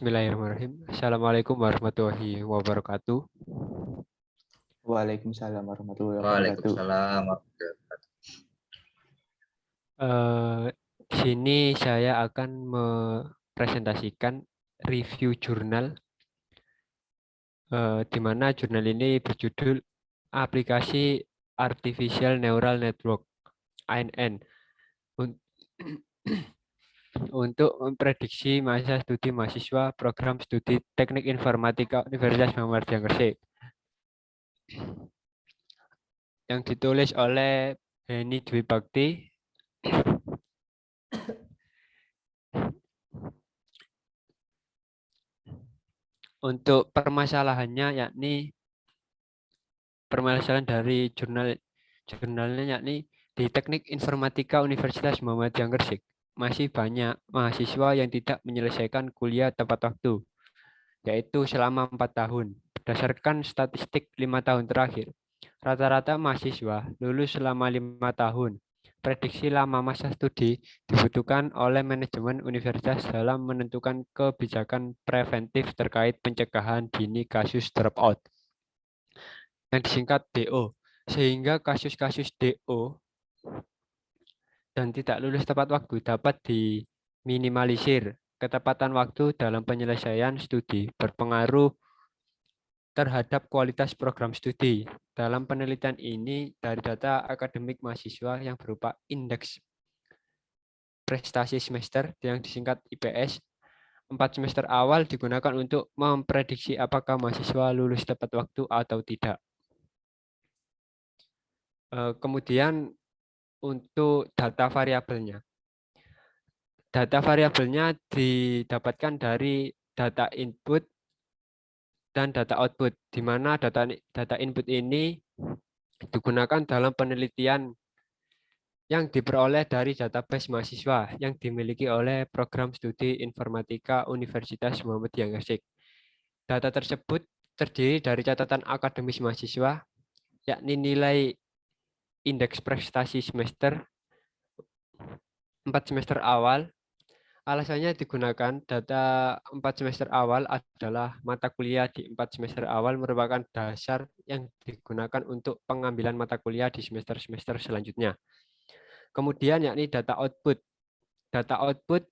Bismillahirrahmanirrahim. Assalamualaikum warahmatullahi wabarakatuh. Waalaikumsalam warahmatullahi wabarakatuh. Waalaikumsalam warahmatullahi wabarakatuh. Di sini saya akan mempresentasikan review jurnal, di mana jurnal ini berjudul Aplikasi Artificial Neural Network (ANN) untuk memprediksi masa studi mahasiswa program studi Teknik Informatika Universitas Muhammad Gresik, yang ditulis oleh Henny Dwi Bakti. Untuk permasalahannya yakni permasalahan dari jurnalnya yakni di Teknik Informatika Universitas Muhammadiyah Gresik masih banyak mahasiswa yang tidak menyelesaikan kuliah tepat waktu, yaitu selama 4 tahun. Berdasarkan statistik 5 tahun terakhir, rata-rata mahasiswa lulus selama 5 tahun. Prediksi lama masa studi dibutuhkan oleh manajemen universitas dalam menentukan kebijakan preventif terkait pencegahan dini kasus dropout, yang disingkat DO, sehingga kasus-kasus DO dan tidak lulus tepat waktu dapat diminimalisir. Ketepatan waktu dalam penyelesaian studi berpengaruh terhadap kualitas program studi. Dalam penelitian ini, dari data akademik mahasiswa yang berupa indeks prestasi semester yang disingkat IPS, 4 semester awal digunakan untuk memprediksi apakah mahasiswa lulus tepat waktu atau tidak. Kemudian untuk data variabelnya. Data variabelnya didapatkan dari data input dan data output, di mana data input ini digunakan dalam penelitian yang diperoleh dari database mahasiswa yang dimiliki oleh program studi informatika Universitas Muhammadiyah Gresik. Data tersebut terdiri dari catatan akademis mahasiswa, yakni nilai indeks prestasi semester 4 semester awal. Alasannya digunakan data 4 semester awal adalah mata kuliah di 4 semester awal merupakan dasar yang digunakan untuk pengambilan mata kuliah di semester-semester selanjutnya. Kemudian yakni data output. Data output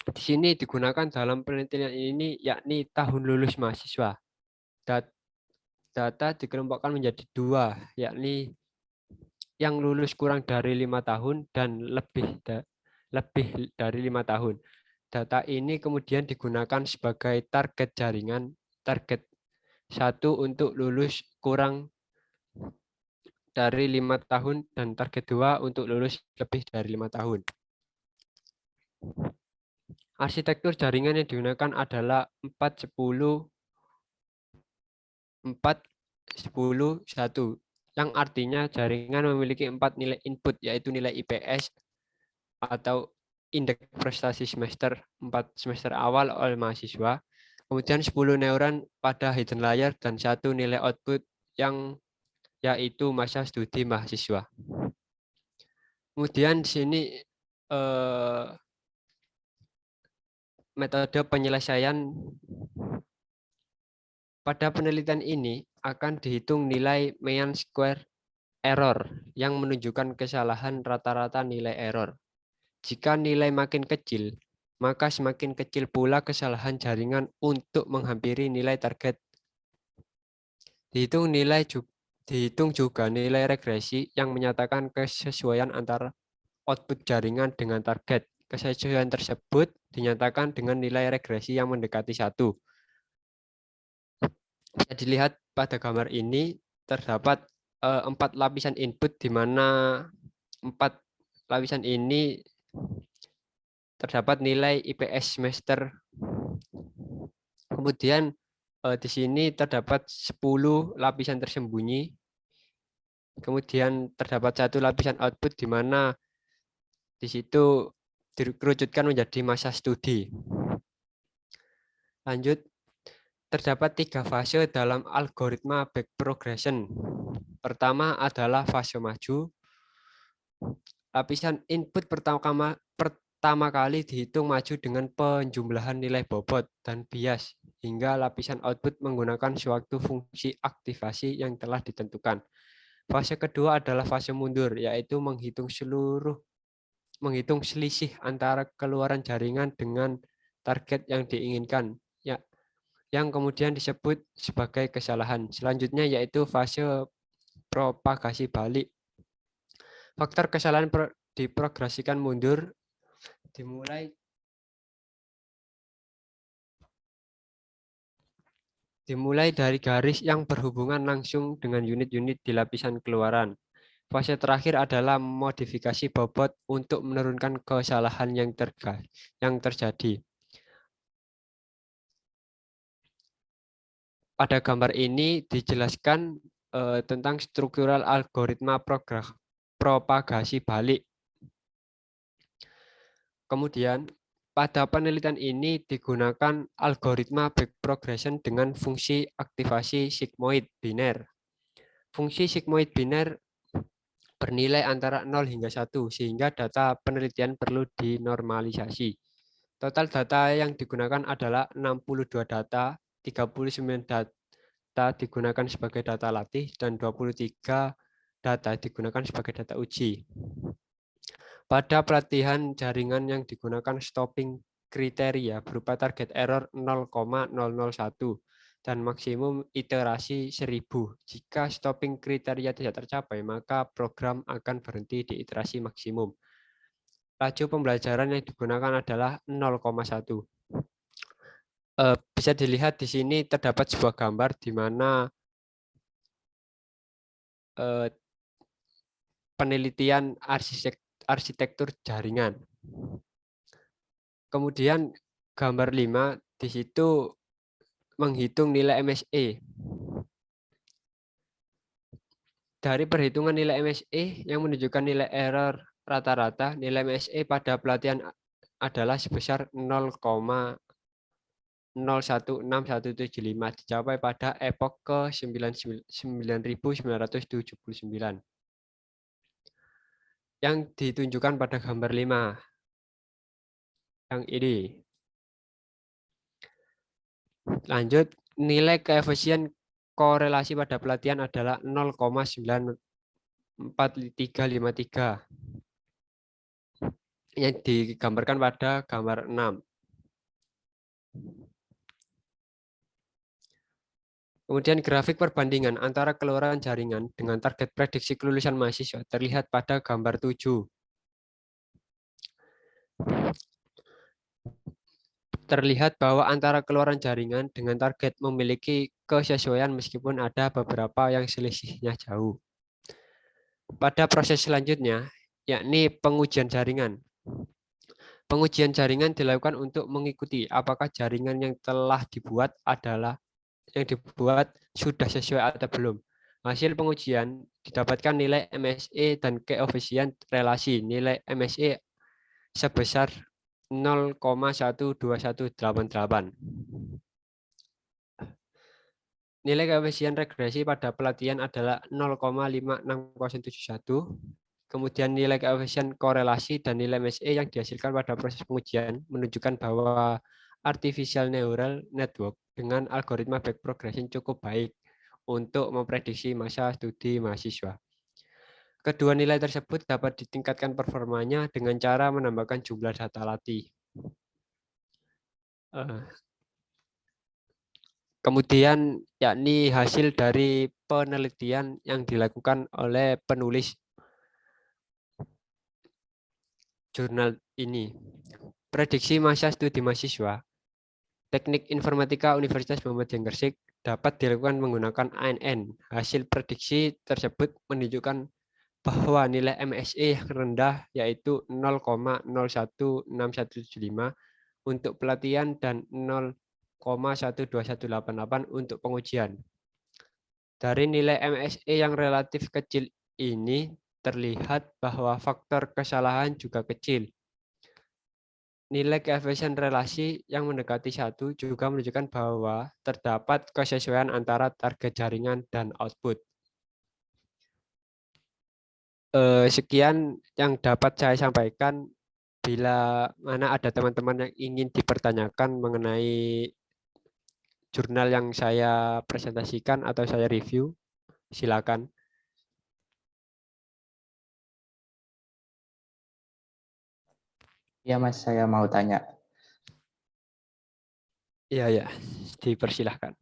di sini digunakan dalam penelitian ini yakni tahun lulus mahasiswa. Data dikelompokkan menjadi 2, yakni yang lulus kurang dari 5 tahun dan lebih dari 5 tahun. Data ini kemudian digunakan sebagai target jaringan, target 1 untuk lulus kurang dari 5 tahun dan target 2 untuk lulus lebih dari 5 tahun. Arsitektur jaringan yang digunakan adalah 4, 10, 1, yang artinya jaringan memiliki 4 nilai input, yaitu nilai IPS atau indeks prestasi semester 4 semester awal oleh mahasiswa, kemudian 10 neuron pada hidden layer, dan 1 nilai output yang yaitu masa studi mahasiswa. Kemudian di sini metode penyelesaian. Pada penelitian ini akan dihitung nilai mean square error yang menunjukkan kesalahan rata-rata nilai error. Jika nilai makin kecil, maka semakin kecil pula kesalahan jaringan untuk menghampiri nilai target. Dihitung juga nilai regresi yang menyatakan kesesuaian antara output jaringan dengan target. Kesesuaian tersebut dinyatakan dengan nilai regresi yang mendekati 1. Bisa dilihat pada gambar ini terdapat 4 lapisan input, di mana 4 lapisan ini terdapat nilai IPS semester. Kemudian di sini terdapat 10 lapisan tersembunyi. Kemudian terdapat 1 lapisan output, di mana di situ dikerucutkan menjadi masa studi. Lanjut, terdapat 3 fase dalam algoritma back progression. Pertama adalah fase maju. Lapisan input pertama kali dihitung maju dengan penjumlahan nilai bobot dan bias hingga lapisan output menggunakan suatu fungsi aktivasi yang telah ditentukan. Fase kedua adalah fase mundur, yaitu menghitung selisih antara keluaran jaringan dengan target yang diinginkan, ya, yang kemudian disebut sebagai kesalahan. Selanjutnya yaitu fase propagasi balik. Faktor kesalahan diprogresikan mundur dimulai dari garis yang berhubungan langsung dengan unit-unit di lapisan keluaran. Fase terakhir adalah modifikasi bobot untuk menurunkan kesalahan yang terjadi. Pada gambar ini dijelaskan tentang struktural algoritma propagasi balik. Kemudian, pada penelitian ini digunakan algoritma back progression dengan fungsi aktivasi sigmoid biner. Fungsi sigmoid biner bernilai antara 0 hingga 1, sehingga data penelitian perlu dinormalisasi. Total data yang digunakan adalah 62 data, 39 data digunakan sebagai data latih, dan 23 data digunakan sebagai data uji. Pada pelatihan jaringan yang digunakan stopping kriteria berupa target error 0,001 dan maksimum iterasi 1000. Jika stopping kriteria tidak tercapai, maka program akan berhenti di iterasi maksimum. Laju pembelajaran yang digunakan adalah 0,1. Bisa dilihat di sini terdapat sebuah gambar di mana penelitian arsitektur jaringan. Kemudian gambar 5 di situ menghitung nilai MSE. Dari perhitungan nilai MSE yang menunjukkan nilai error rata-rata, nilai MSE pada pelatihan adalah sebesar 0,016175 dicapai pada epoch ke-9979 yang ditunjukkan pada gambar 5 yang ini. Lanjut, nilai koefisien korelasi pada pelatihan adalah 0,94353 yang digambarkan pada gambar 6. Kemudian grafik perbandingan antara keluaran jaringan dengan target prediksi kelulusan mahasiswa terlihat pada gambar 7. Terlihat bahwa antara keluaran jaringan dengan target memiliki kesesuaian meskipun ada beberapa yang selisihnya jauh. Pada proses selanjutnya, yakni pengujian jaringan. Pengujian jaringan dilakukan untuk mengikuti apakah jaringan yang telah dibuat sudah sesuai atau belum. Hasil pengujian didapatkan nilai MSE dan koefisien relasi. Nilai MSE sebesar 0,12188. Nilai koefisien regresi pada pelatihan adalah 0,56071. Kemudian nilai koefisien korelasi dan nilai MSE yang dihasilkan pada proses pengujian menunjukkan bahwa artificial neural network dengan algoritma back progression cukup baik untuk memprediksi masa studi mahasiswa. Kedua nilai tersebut dapat ditingkatkan performanya dengan cara menambahkan jumlah data latih. Kemudian yakni hasil dari penelitian yang dilakukan oleh penulis jurnal ini. Prediksi masa studi mahasiswa, Teknik Informatika Universitas Muhammad yang Gresik dapat dilakukan menggunakan ANN. Hasil prediksi tersebut menunjukkan bahwa nilai MSE yang rendah yaitu 0,016175 untuk pelatihan dan 0,12188 untuk pengujian. Dari nilai MSE yang relatif kecil ini terlihat bahwa faktor kesalahan juga kecil. Nilai koefisien relasi yang mendekati 1 juga menunjukkan bahwa terdapat kesesuaian antara target jaringan dan output. Sekian yang dapat saya sampaikan. Bila mana ada teman-teman yang ingin dipertanyakan mengenai jurnal yang saya presentasikan atau saya review, silakan. Ya Mas, saya mau tanya. Iya, ya, dipersilahkan.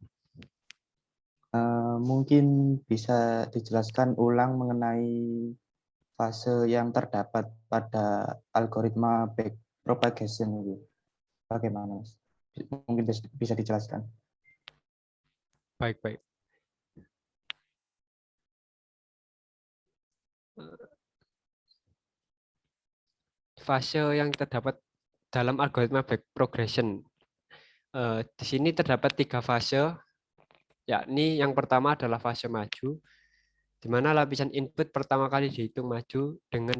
Mungkin bisa dijelaskan ulang mengenai fase yang terdapat pada algoritma backpropagation itu. Bagaimana, Mas? Mungkin bisa dijelaskan. Baik-baik. Fase yang terdapat dalam algoritma backprogression. Di sini terdapat 3 fase, yakni yang pertama adalah fase maju, di mana lapisan input pertama kali dihitung maju dengan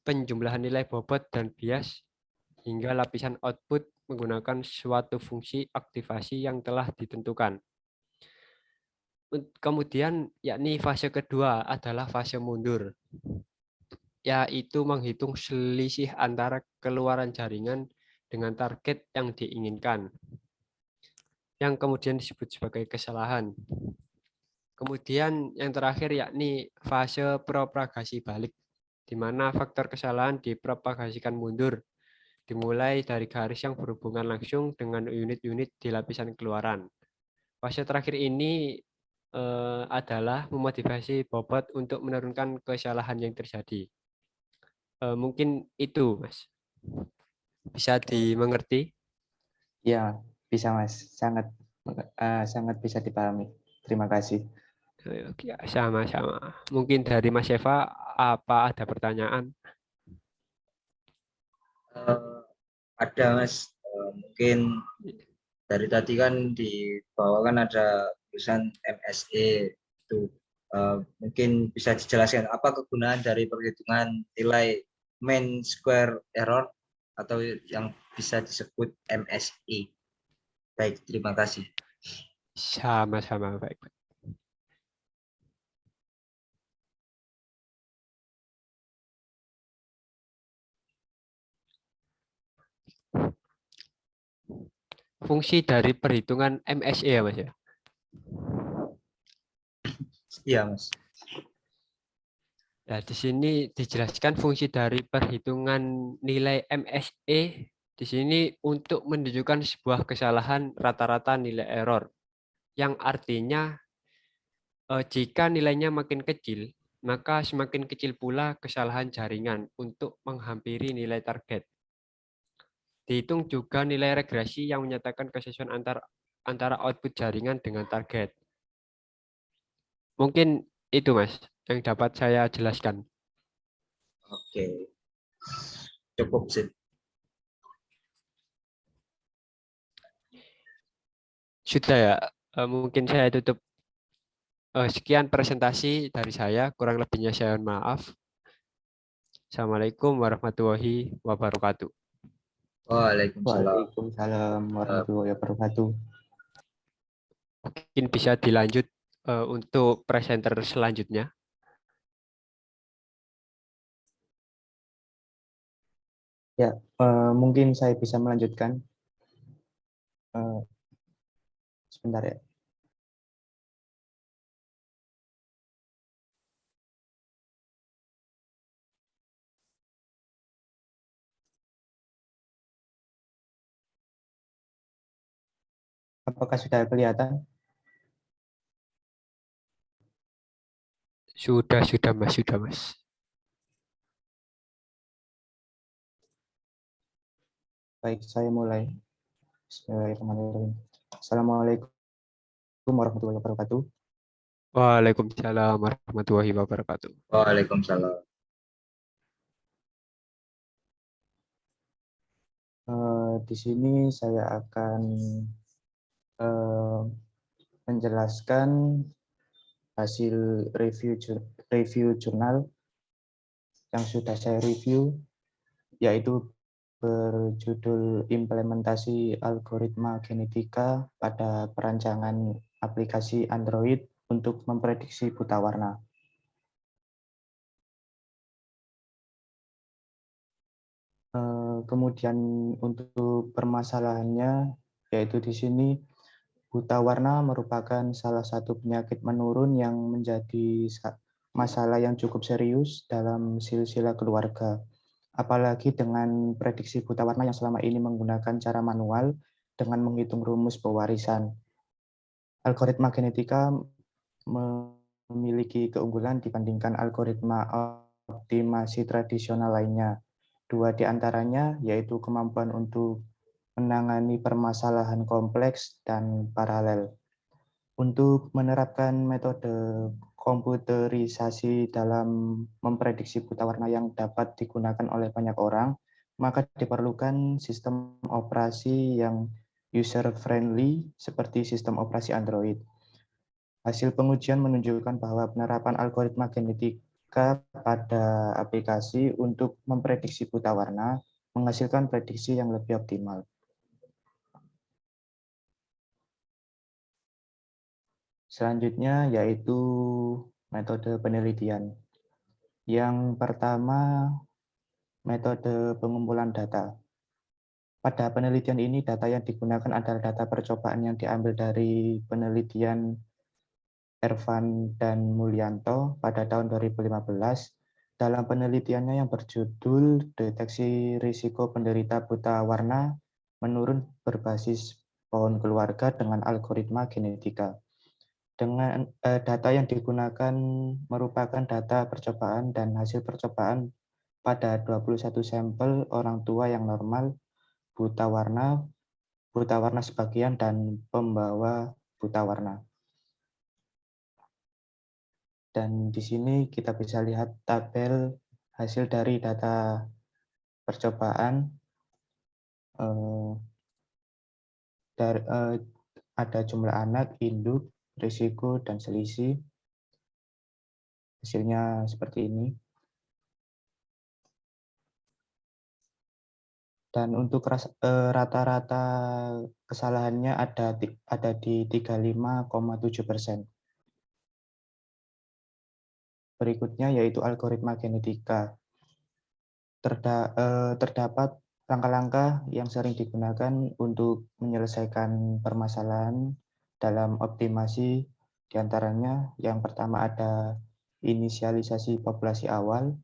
penjumlahan nilai bobot dan bias hingga lapisan output menggunakan suatu fungsi aktivasi yang telah ditentukan. Kemudian yakni fase kedua adalah fase mundur, yaitu menghitung selisih antara keluaran jaringan dengan target yang diinginkan, yang kemudian disebut sebagai kesalahan. Kemudian yang terakhir yakni fase propagasi balik, di mana faktor kesalahan dipropagasikan mundur, dimulai dari garis yang berhubungan langsung dengan unit-unit di lapisan keluaran. Fase terakhir ini adalah memotivasi bobot untuk menurunkan kesalahan yang terjadi. Mungkin itu, Mas. Bisa dimengerti? Ya, bisa Mas. Sangat bisa dipahami. Terima kasih. Oke, sama-sama. Mungkin dari Mas Eva, apa ada pertanyaan? Eh, ada Mas. Mungkin dari tadi kan di bawah kan ada tulisan MSE itu. Mungkin bisa dijelaskan apa kegunaan dari perhitungan nilai mean square error atau yang bisa disebut MSE. Baik, terima kasih. Sama-sama, baik. Fungsi dari perhitungan MSE ya, Mas ya? Iya, Mas. Nah, di sini dijelaskan fungsi dari perhitungan nilai MSE di sini untuk menunjukkan sebuah kesalahan rata-rata nilai error, yang artinya jika nilainya makin kecil, maka semakin kecil pula kesalahan jaringan untuk menghampiri nilai target. Dihitung juga nilai regresi yang menyatakan kesesuaian antara output jaringan dengan target. Mungkin itu, Mas, yang dapat saya jelaskan. Oke, cukup sih. Sudah ya, mungkin saya tutup. Sekian presentasi dari saya, kurang lebihnya saya mohon maaf. Assalamualaikum warahmatullahi wabarakatuh. Waalaikumsalam. Waalaikumsalam warahmatullahi wabarakatuh. Mungkin bisa dilanjut untuk presenter selanjutnya. Ya, mungkin saya bisa melanjutkan. Sebentar ya. Apakah sudah kelihatan? Sudah Mas, sudah Mas. Baik, saya mulai. Bismillahirrahmanirrahim. Assalamualaikum warahmatullahi wabarakatuh. Waalaikumsalam warahmatullahi wabarakatuh. Waalaikumsalam. Di sini saya akan menjelaskan hasil review jurnal yang sudah saya review, yaitu berjudul Implementasi Algoritma Genetika pada Perancangan Aplikasi Android untuk Memprediksi Buta Warna. Kemudian untuk permasalahannya, yaitu di sini buta warna merupakan salah satu penyakit menurun yang menjadi masalah yang cukup serius dalam silsilah keluarga. Apalagi dengan prediksi buta warna yang selama ini menggunakan cara manual dengan menghitung rumus pewarisan. Algoritma genetika memiliki keunggulan dibandingkan algoritma optimasi tradisional lainnya. Dua di antaranya yaitu kemampuan untuk menangani permasalahan kompleks dan paralel. Untuk menerapkan metode komputerisasi dalam memprediksi buta warna yang dapat digunakan oleh banyak orang, maka diperlukan sistem operasi yang user-friendly seperti sistem operasi Android. Hasil pengujian menunjukkan bahwa penerapan algoritma genetika pada aplikasi untuk memprediksi buta warna menghasilkan prediksi yang lebih optimal. Selanjutnya yaitu metode penelitian. Yang pertama, metode pengumpulan data. Pada penelitian ini, data yang digunakan adalah data percobaan yang diambil dari penelitian Ervan dan Mulyanto pada tahun 2015. Dalam penelitiannya yang berjudul Deteksi Risiko Penderita Buta Warna Menurun Berbasis Pohon Keluarga dengan Algoritma Genetika. Dengan data yang digunakan merupakan data percobaan dan hasil percobaan pada 21 sampel orang tua yang normal, buta warna sebagian, dan pembawa buta warna. Dan di sini kita bisa lihat tabel hasil dari data percobaan. Ada jumlah anak, induk, risiko, dan selisih. Hasilnya seperti ini. Dan untuk rata-rata kesalahannya ada di 35,7%. Berikutnya yaitu algoritma genetika. Terdapat langkah-langkah yang sering digunakan untuk menyelesaikan permasalahan dalam optimasi. Di antaranya yang pertama ada inisialisasi populasi awal,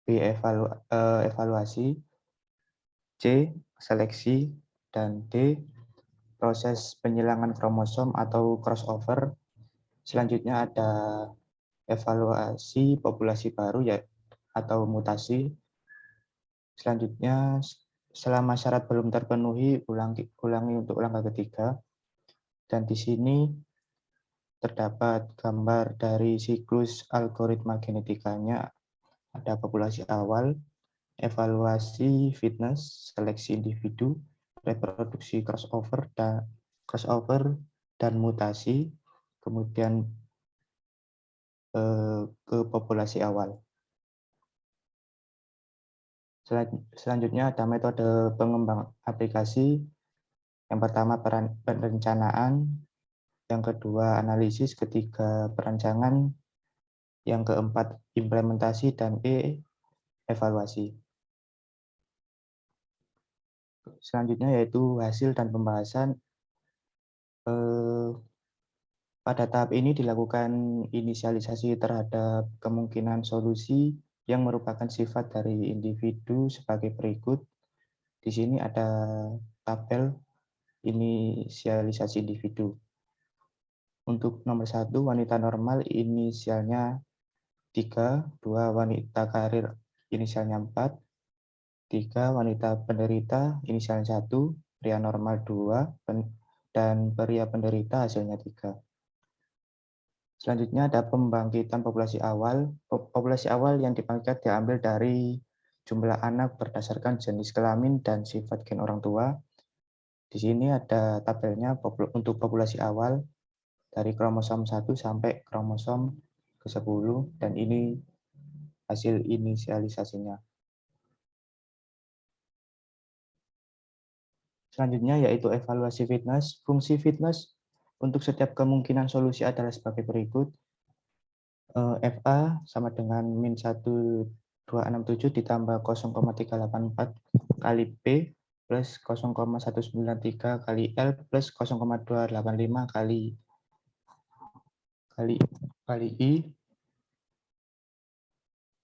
B evaluasi, C seleksi, dan D proses penyilangan kromosom atau crossover. Selanjutnya ada evaluasi populasi baru ya atau mutasi. Selanjutnya selama syarat belum terpenuhi ulangi untuk langkah ketiga. Dan di sini terdapat gambar dari siklus algoritma genetikanya. Ada populasi awal, evaluasi fitness, seleksi individu, reproduksi crossover dan mutasi, kemudian ke populasi awal. Selanjutnya ada metode pengembang aplikasi. Yang pertama perencanaan, yang kedua analisis, ketiga perancangan, yang keempat implementasi, dan evaluasi. Selanjutnya yaitu hasil dan pembahasan. Pada tahap ini dilakukan inisialisasi terhadap kemungkinan solusi yang merupakan sifat dari individu sebagai berikut. Di sini ada tabel inisialisasi individu. Untuk nomor 1, wanita normal inisialnya 3, 2 wanita karir inisialnya 4, 3 wanita penderita inisialnya 1, pria normal 2, dan pria penderita hasilnya 3. Selanjutnya ada pembangkitan populasi awal. Populasi awal yang dibangkitkan diambil dari jumlah anak berdasarkan jenis kelamin dan sifat gen orang tua. Di sini ada tabelnya untuk populasi awal dari kromosom 1 sampai kromosom ke-10, dan ini hasil inisialisasinya. Selanjutnya yaitu evaluasi fitness. Fungsi fitness untuk setiap kemungkinan solusi adalah sebagai berikut. FA sama dengan min 1267 ditambah 0,384 kali P plus 0,193 kali L plus 0,285 kali I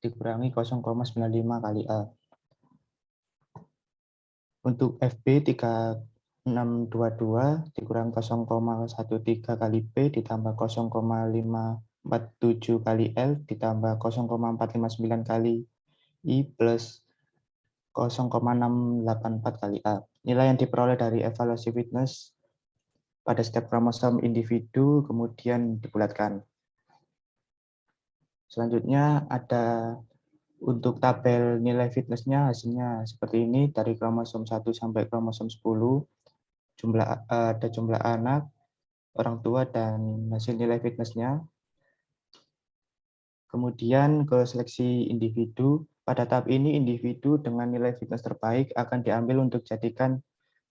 dikurangi 0,95 kali A. Untuk FB 3622 dikurangi 0,13 kali P ditambah 0,547 kali L ditambah 0,459 kali I plus 0,684 kali A. Nilai yang diperoleh dari evaluasi fitness pada setiap kromosom individu kemudian dibulatkan. Selanjutnya ada untuk tabel nilai fitnessnya hasilnya seperti ini dari kromosom 1 sampai kromosom 10, ada jumlah anak, orang tua, dan hasil nilai fitnessnya. Kemudian ke seleksi individu. Pada tahap ini individu dengan nilai fitness terbaik akan diambil untuk jadikan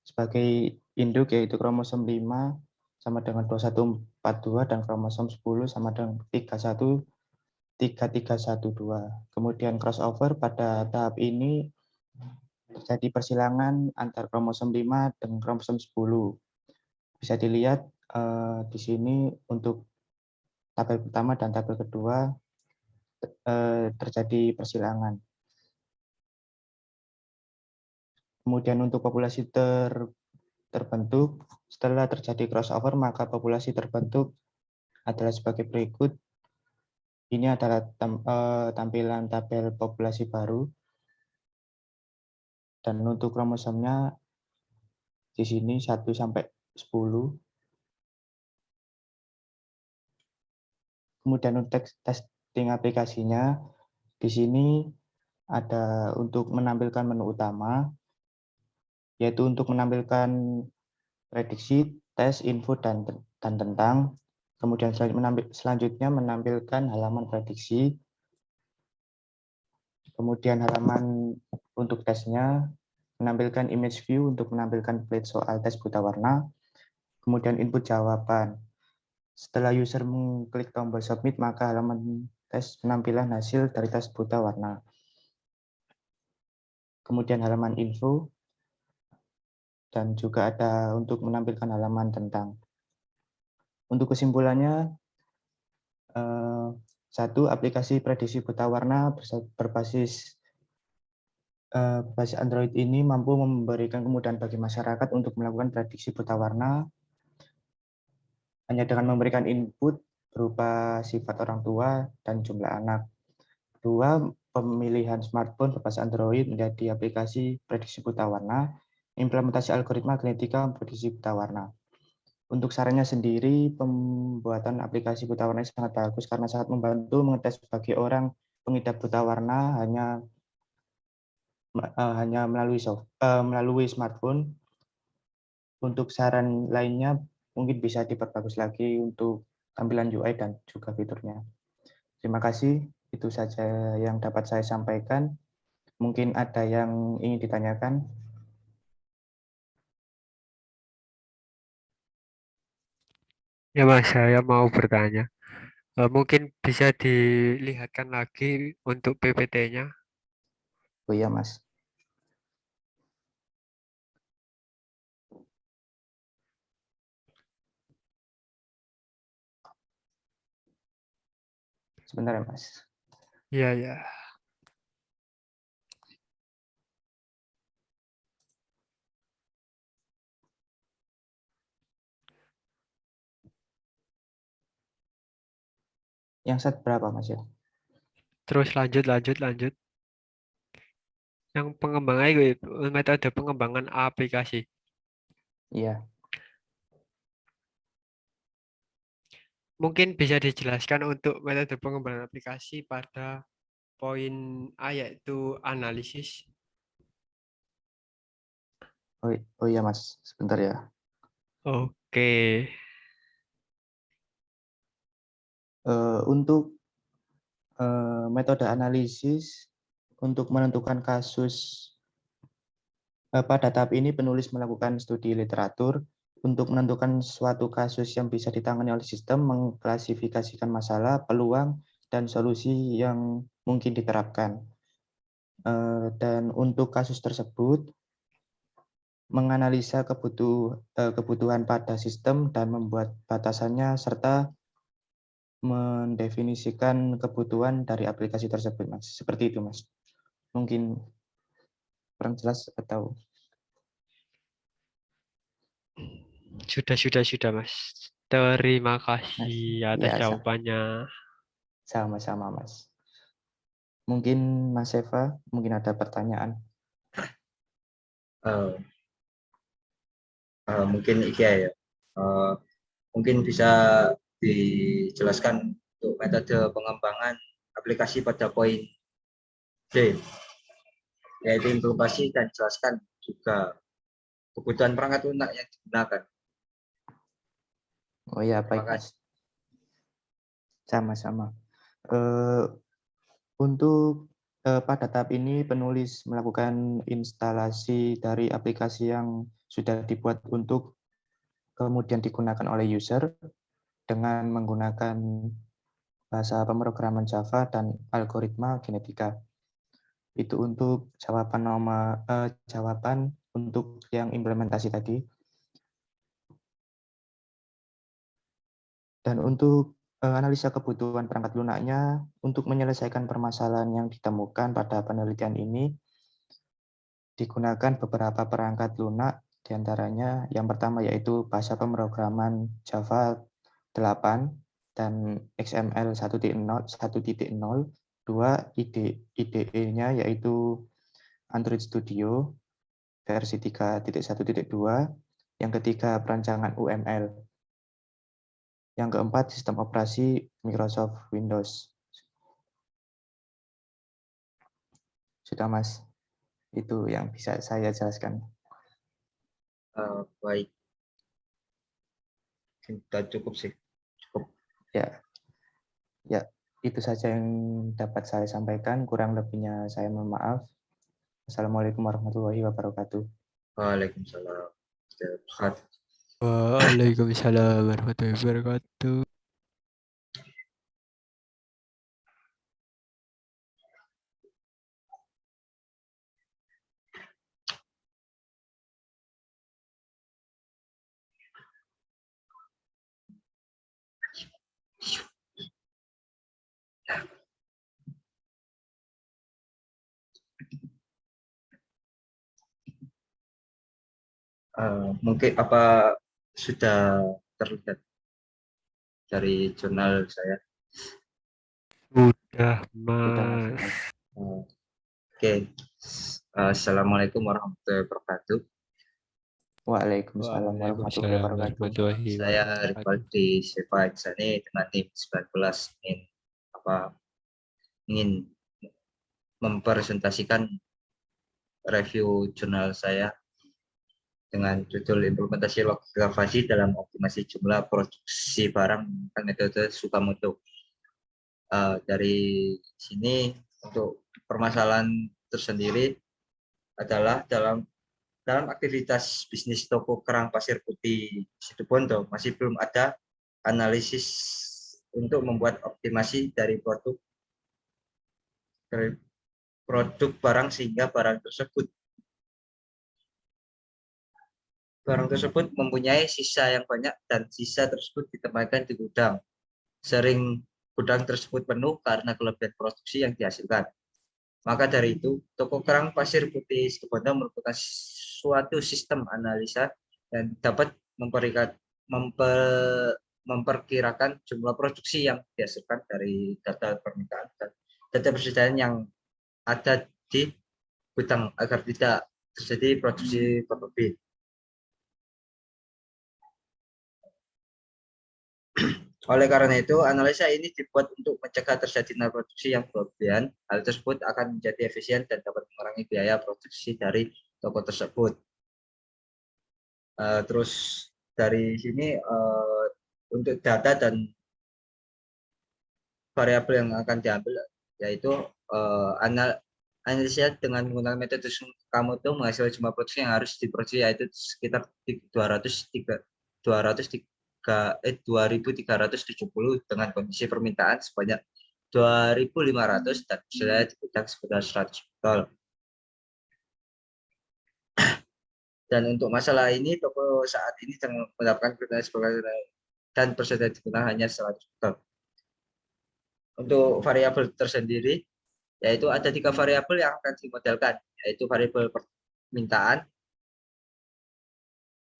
sebagai induk yaitu kromosom 5 sama dengan 2142 dan kromosom 10 sama dengan 3312. Kemudian crossover pada tahap ini terjadi persilangan antar kromosom 5 dengan kromosom 10. Bisa dilihat di sini untuk tabel pertama dan tabel kedua terjadi persilangan. Kemudian untuk populasi terbentuk, setelah terjadi crossover, maka populasi terbentuk adalah sebagai berikut. Ini adalah tampilan tabel populasi baru. Dan untuk kromosomnya di sini 1 sampai 10. Kemudian untuk testing aplikasinya, di sini ada untuk menampilkan menu utama, yaitu untuk menampilkan prediksi, tes, info, dan tentang. Kemudian selanjutnya menampilkan halaman prediksi. Kemudian halaman untuk tesnya, menampilkan image view untuk menampilkan plate soal tes buta warna. Kemudian input jawaban. Setelah user mengklik tombol submit, maka halaman tes penampilan hasil dari tes buta warna. Kemudian halaman info, dan juga ada untuk menampilkan halaman tentang. Untuk kesimpulannya, satu, aplikasi prediksi buta warna berbasis Android ini mampu memberikan kemudahan bagi masyarakat untuk melakukan prediksi buta warna hanya dengan memberikan input berupa sifat orang tua dan jumlah anak. Dua, pemilihan smartphone berbasis Android menjadi aplikasi prediksi buta warna, implementasi algoritma genetika prediksi buta warna. Untuk sarannya sendiri, pembuatan aplikasi buta warna sangat bagus karena sangat membantu mengetes bagi orang pengidap buta warna hanya melalui smartphone. Untuk saran lainnya mungkin bisa diperbagus lagi untuk tampilan UI dan juga fiturnya. Terima kasih, itu saja yang dapat saya sampaikan. Mungkin ada yang ingin ditanyakan. Ya Mas, saya mau bertanya. Mungkin bisa dilihatkan lagi untuk PPT-nya. Oh iya, Mas. Sebentar ya, Mas. Iya, ya. Yang set berapa, Mas ya? Terus lanjut. Yang pengembangan itu metode pengembangan aplikasi. Iya. Mungkin bisa dijelaskan untuk metode pengembangan aplikasi pada poin A yaitu analisis. Oh iya, Mas. Sebentar ya. Oke. Untuk metode analisis untuk menentukan kasus pada tahap ini penulis melakukan studi literatur untuk menentukan suatu kasus yang bisa ditangani oleh sistem, mengklasifikasikan masalah, peluang, dan solusi yang mungkin diterapkan. Dan untuk kasus tersebut, menganalisa kebutuhan pada sistem dan membuat batasannya serta mendefinisikan kebutuhan dari aplikasi tersebut, Mas. Seperti itu, Mas. Mungkin kurang jelas atau Sudah, Mas. Terima kasih atas ya jawabannya. sama-sama, Mas. Mungkin Mas Eva, mungkin ada pertanyaan. Eh, mungkin IKEA ya. Mungkin bisa dijelaskan untuk metode pengembangan aplikasi pada poin D, yaitu implementasi dan jelaskan juga kebutuhan perangkat lunak yang digunakan. Oh ya, Terima baik, kasih. Mas. Sama-sama. Untuk pada tahap ini penulis melakukan instalasi dari aplikasi yang sudah dibuat untuk kemudian digunakan oleh user dengan menggunakan bahasa pemrograman Java dan algoritma genetika. Itu untuk jawaban untuk yang implementasi tadi. Dan untuk analisa kebutuhan perangkat lunaknya, untuk menyelesaikan permasalahan yang ditemukan pada penelitian ini, digunakan beberapa perangkat lunak, diantaranya yang pertama yaitu bahasa pemrograman Java 8 dan XML 1.0, 2 IDE-nya yaitu Android Studio versi 3.1.2, yang ketiga perancangan UML, yang keempat sistem operasi Microsoft Windows. Sudah, Mas. Itu yang bisa saya jelaskan. Baik, sudah cukup sih. Cukup. Ya, itu saja yang dapat saya sampaikan. Kurang lebihnya saya mohon maaf. Assalamualaikum warahmatullahi wabarakatuh. Waalaikumsalam. Waalaikumsalam warahmatullahi wabarakatuh. Mungkin apa sudah terlihat dari jurnal saya? Sudah, Sudah, Mas. Mas. Oke. Assalamualaikum warahmatullahi wabarakatuh. Waalaikumsalam warahmatullahi Waalaikumsalam wabarakatuh. warahmatullahi Saya wabarakatuh. Rivaldi Seva Iksani dengan tim 19 ingin mempresentasikan review jurnal saya dengan judul implementasi logika fuzzy dalam optimasi jumlah produksi barang menggunakan metode Tsukamoto. Dari sini untuk permasalahan tersendiri adalah dalam aktivitas bisnis toko kerang pasir putih Situbondo masih belum ada analisis untuk membuat optimasi dari produk barang sehingga barang tersebut mempunyai sisa yang banyak dan sisa tersebut ditempatkan di gudang. Sering gudang tersebut penuh karena kelebihan produksi yang dihasilkan. Maka dari itu, toko kerang pasir putih Situbondo merupakan suatu sistem analisa yang dapat memperkirakan jumlah produksi yang dihasilkan dari data permintaan dan data persediaan yang ada di gudang agar tidak terjadi produksi berlebih. Oleh karena itu, analisa ini dibuat untuk mencegah terjadinya produksi yang berlebihan. Hal tersebut akan menjadi efisien dan dapat mengurangi biaya produksi dari toko tersebut. Terus dari sini untuk data dan variabel yang akan diambil yaitu analisa dengan menggunakan metode Tsukamoto menghasilkan jumlah produksi yang harus diproduksi yaitu sekitar 2.370 dengan kondisi permintaan sebanyak 2.500 dan misalnya dipegang sekitar 100 botol. Dan untuk masalah ini, toko saat ini sedang menerapkan kriteria sebagai dan persentase digunakan hanya 100 botol. Untuk variabel tersendiri, yaitu ada 3 variabel yang akan dimodelkan, yaitu variabel permintaan,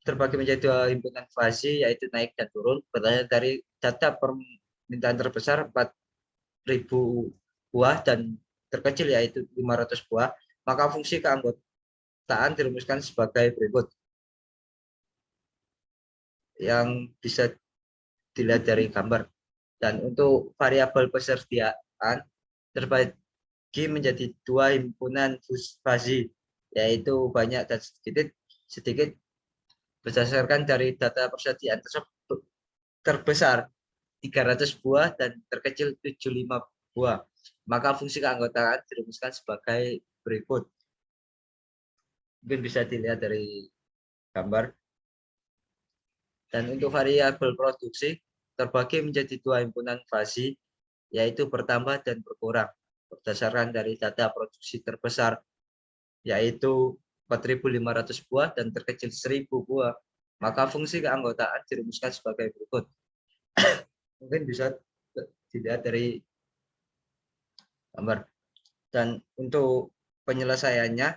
terbagi menjadi 2 himpunan fase, yaitu naik dan turun, berdasarkan dari data permintaan terbesar 4.000 buah dan terkecil yaitu 500 buah, maka fungsi keanggotaan dirumuskan sebagai berikut. Yang bisa dilihat dari gambar. Dan untuk variabel persediaan terbagi menjadi 2 himpunan fase, yaitu banyak dan sedikit berdasarkan dari data persediaan tersebut. Terbesar 300 buah dan terkecil 75 buah. Maka fungsi keanggotaan dirumuskan sebagai berikut. Mungkin bisa dilihat dari gambar. Dan untuk variabel produksi terbagi menjadi 2 himpunan fase, yaitu bertambah dan berkurang berdasarkan dari data produksi terbesar, yaitu 4.500 buah dan terkecil 1.000 buah. Maka fungsi keanggotaan dirumuskan sebagai berikut. Mungkin bisa dilihat dari gambar. Dan untuk penyelesaiannya,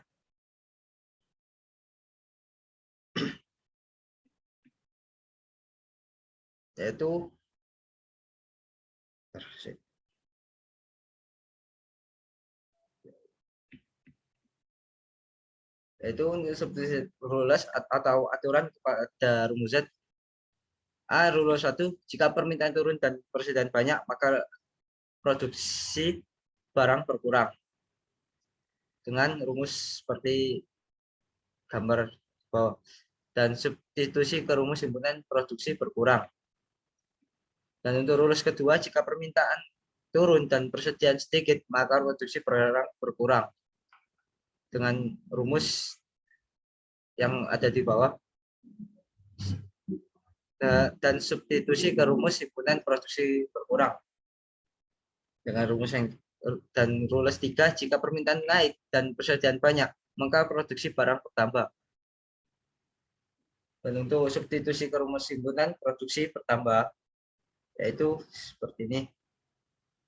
yaitu seperti rules atau aturan pada rumus Z. Rules 1, jika permintaan turun dan persediaan banyak, maka produksi barang berkurang. Dengan rumus seperti gambar bawah. Dan substitusi ke rumus himpunan produksi berkurang. Dan untuk rules kedua, jika permintaan turun dan persediaan sedikit, maka produksi berkurang. Dengan rumus yang ada di bawah. Dan substitusi ke rumus himpunan produksi berkurang. Dengan rumus yang dan rules 3, jika permintaan naik dan persediaan banyak, maka produksi barang bertambah. Dan untuk substitusi ke rumus himpunan produksi bertambah, yaitu seperti ini.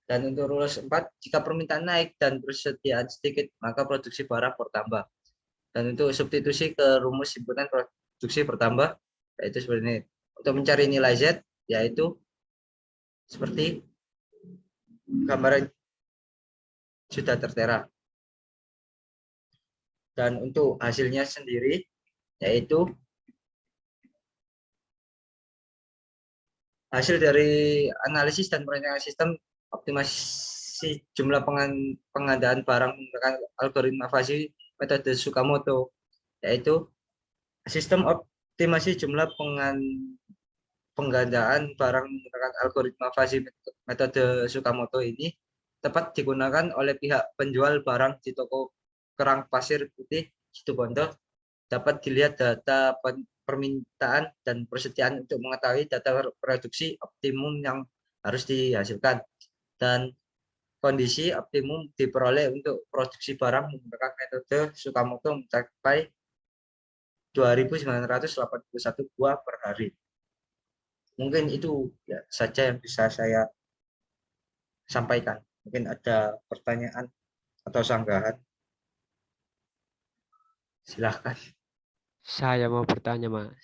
Dan untuk rules 4, jika permintaan naik dan persediaan sedikit, maka produksi barang bertambah. Dan untuk substitusi ke rumus himpunan produksi bertambah, yaitu seperti ini. Untuk mencari nilai Z, yaitu seperti gambaran sudah tertera. Dan untuk hasilnya sendiri, yaitu hasil dari analisis dan perencanaan sistem optimasi jumlah pengadaan barang menggunakan algoritma fase metode Tsukamoto, yaitu sistem optimasi jumlah penggandaan barang menggunakan algoritma fase metode Tsukamoto ini tepat digunakan oleh pihak penjual barang di toko kerang pasir putih Situbondo. Dapat dilihat data permintaan dan persediaan untuk mengetahui data produksi optimum yang harus dihasilkan, dan kondisi optimum diperoleh untuk produksi barang menggunakan metode Tsukamoto mencapai 2.981 buah per hari. Mungkin itu ya saja yang bisa saya sampaikan. Mungkin ada pertanyaan atau sanggahan. Silahkan. Saya mau bertanya, Mas.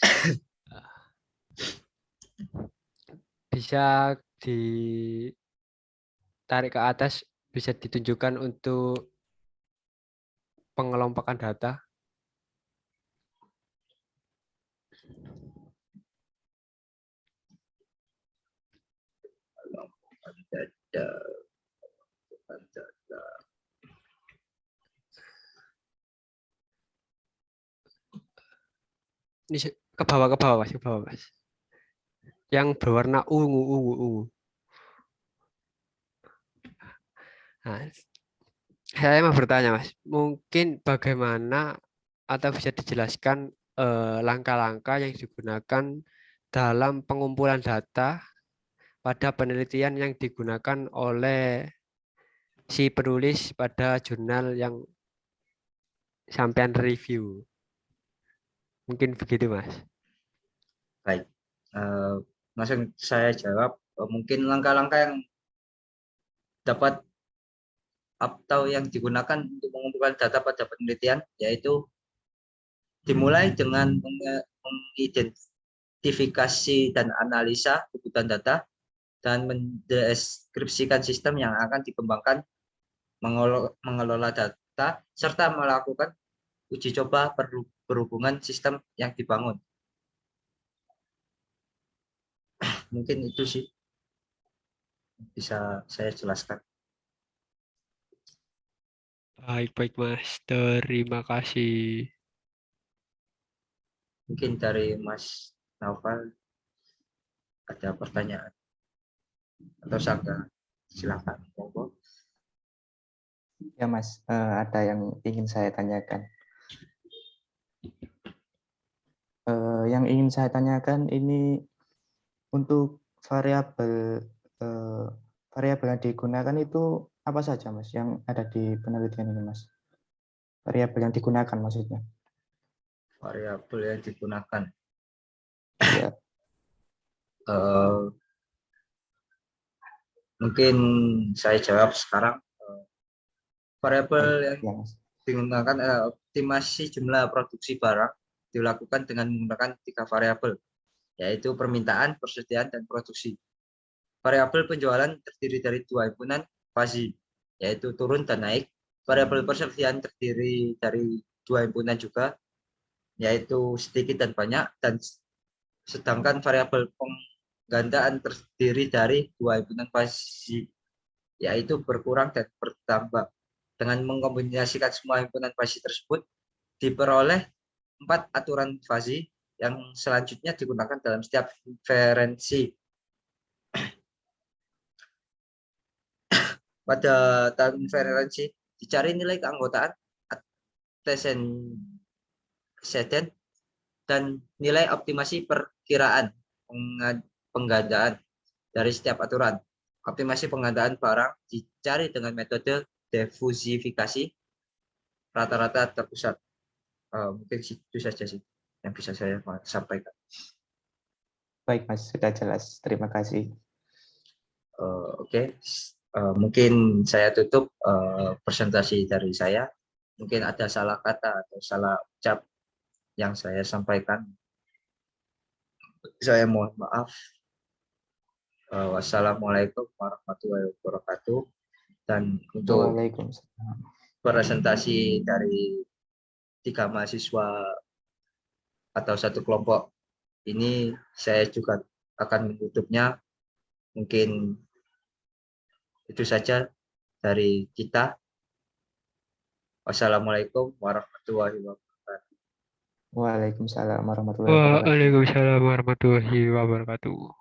Bisa ditarik ke atas, bisa ditunjukkan untuk pengelompokan data? Ini ke bawah, Mas, ke bawah, Mas. Yang berwarna ungu. Nah, saya mau bertanya, Mas. Mungkin bagaimana atau bisa dijelaskan langkah-langkah yang digunakan dalam pengumpulan data pada penelitian yang digunakan oleh si penulis pada jurnal yang sampean review. Mungkin begitu, Mas. Baik. Langsung saya jawab. Mungkin langkah-langkah yang dapat atau yang digunakan untuk mengumpulkan data pada penelitian, yaitu dimulai dengan mengidentifikasi dan analisa kebutuhan data dan mendeskripsikan sistem yang akan dikembangkan, mengelola data, serta melakukan uji coba berhubungan sistem yang dibangun. Mungkin itu sih bisa saya jelaskan. Baik, Mas. Terima kasih. Mungkin dari Mas Naufal ada pertanyaan atau Sangga, silakan. Monggo. Ya Mas, ada yang ingin saya tanyakan. Yang ingin saya tanyakan ini untuk variabel variabel yang digunakan itu apa saja Mas yang ada di penelitian ini Mas? Variabel yang digunakan maksudnya. Variabel yang digunakan. Ya. Mungkin saya jawab sekarang. Variabel yang Ya, Mas. digunakan optimasi jumlah produksi barang dilakukan dengan menggunakan 3 variabel, yaitu permintaan, persediaan, dan produksi. Variabel penjualan terdiri dari 2 himpunan fasi, yaitu turun dan naik. Variabel persediaan terdiri dari 2 himpunan juga, yaitu sedikit dan banyak, dan sedangkan variabel penggandaan terdiri dari 2 himpunan fasi, yaitu berkurang dan bertambah. Dengan mengkombinasikan semua himpunan fasi tersebut, diperoleh 4 aturan fasi yang selanjutnya digunakan dalam setiap inferensi. Pada tahap inferensi, dicari nilai keanggotaan, anteseden, dan nilai optimasi perkiraan penggandaan dari setiap aturan. Optimasi penggandaan barang dicari dengan metode diversifikasi rata-rata terpusat. Mungkin itu saja sih yang bisa saya sampaikan. Baik Mas, sudah jelas. Terima kasih. Oke. Mungkin saya tutup presentasi dari saya. Mungkin ada salah kata atau salah ucap yang saya sampaikan. Saya mohon maaf. Wassalamualaikum warahmatullahi wabarakatuh. Dan untuk Waalaikumsalam. presentasi dari 3 mahasiswa atau 1 kelompok ini, saya juga akan menutupnya. Mungkin itu saja dari kita. Wassalamualaikum warahmatullahi wabarakatuh. Waalaikumsalam warahmatullahi wabarakatuh. Waalaikumsalam warahmatullahi wabarakatuh.